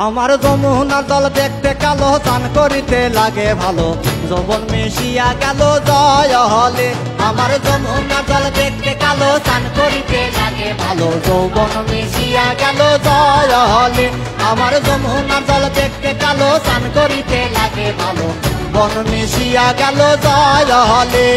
আমার যমুনার জল দেখতে কালো, চান করিতে লাগে ভালো, যৌবন মিশিয়া গেল জয় হলে। আমার যমুনার জল দেখতে কালো, চান করিতে লাগে ভালো, যৌবন মিশিয়া গেল জয় হলে। আমার যমুনার জল দেখতে কালো, চান করিতে লাগে ভালো, বন মিশিয়া গেল জয় হলে।